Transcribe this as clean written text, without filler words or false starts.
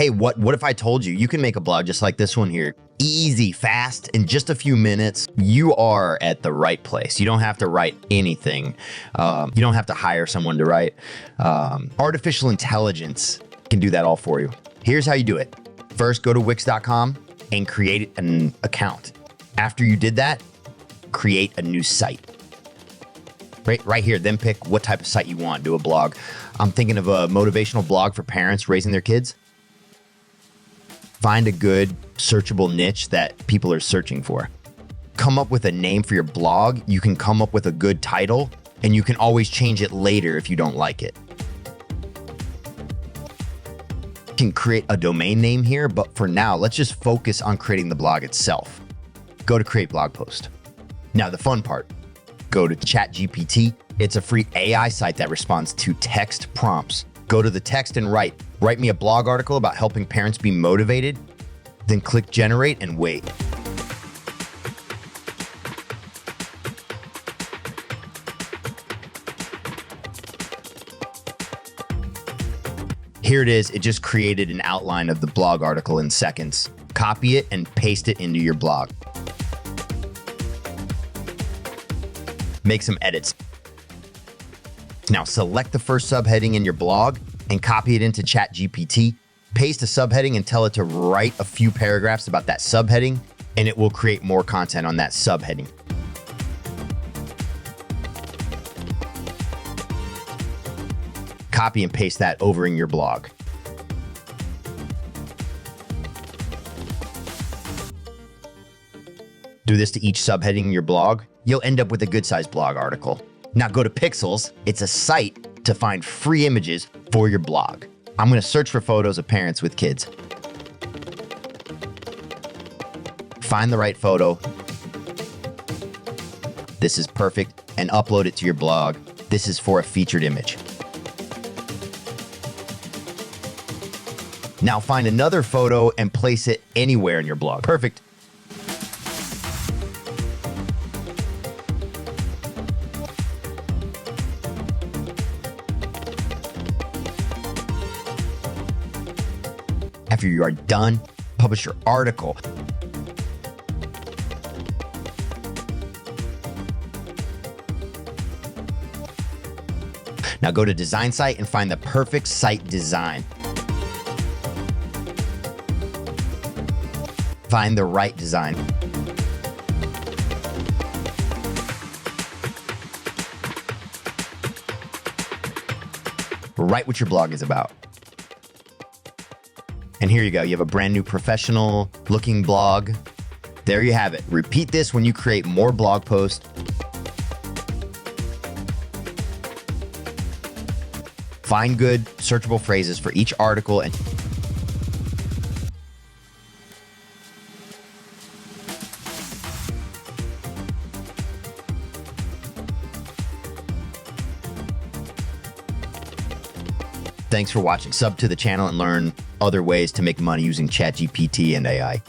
Hey, what if I told you can make a blog just like this one here? Easy, fast, in just a few minutes. You are at the right place. You don't have to write anything. You don't have to hire someone to write. Artificial intelligence can do that all for you. Here's how you do it. First, go to Wix.com and create an account. After you did that, create a new site. Right here, then pick what type of site you want. Do a blog. I'm thinking of a motivational blog for parents raising their kids. Find a good searchable niche that people are searching for. Come up with a name for your blog. You can come up with a good title, and you can always change it later if you don't like it. You can create a domain name here, but for now, let's just focus on creating the blog itself. Go to create blog post. Now the fun part, go to ChatGPT. It's a free AI site that responds to text prompts. Go to the text and write me a blog article about helping parents be motivated, then click generate and wait. Here it is. It just created an outline of the blog article in seconds. Copy it and paste it into your blog. Make some edits. Now select the first subheading in your blog and copy it into ChatGPT. Paste a subheading and tell it to write a few paragraphs about that subheading, and it will create more content on that subheading. Copy and paste that over in your blog. Do this to each subheading in your blog. You'll end up with a good-sized blog article. Now go to Pixels. It's a site to find free images for your blog. I'm going to search for photos of parents with kids. Find the right photo. This is perfect, and upload it to your blog. This is for a featured image. Now find another photo and place it anywhere in your blog. Perfect. After you are done, publish your article. Now go to Design Site and find the perfect site design. Find the right design. Write what your blog is about. And here you go. You have a brand new professional looking blog. There you have it. Repeat this when you create more blog posts. Find good searchable phrases for each article and thanks for watching. Sub to the channel and learn other ways to make money using ChatGPT and AI.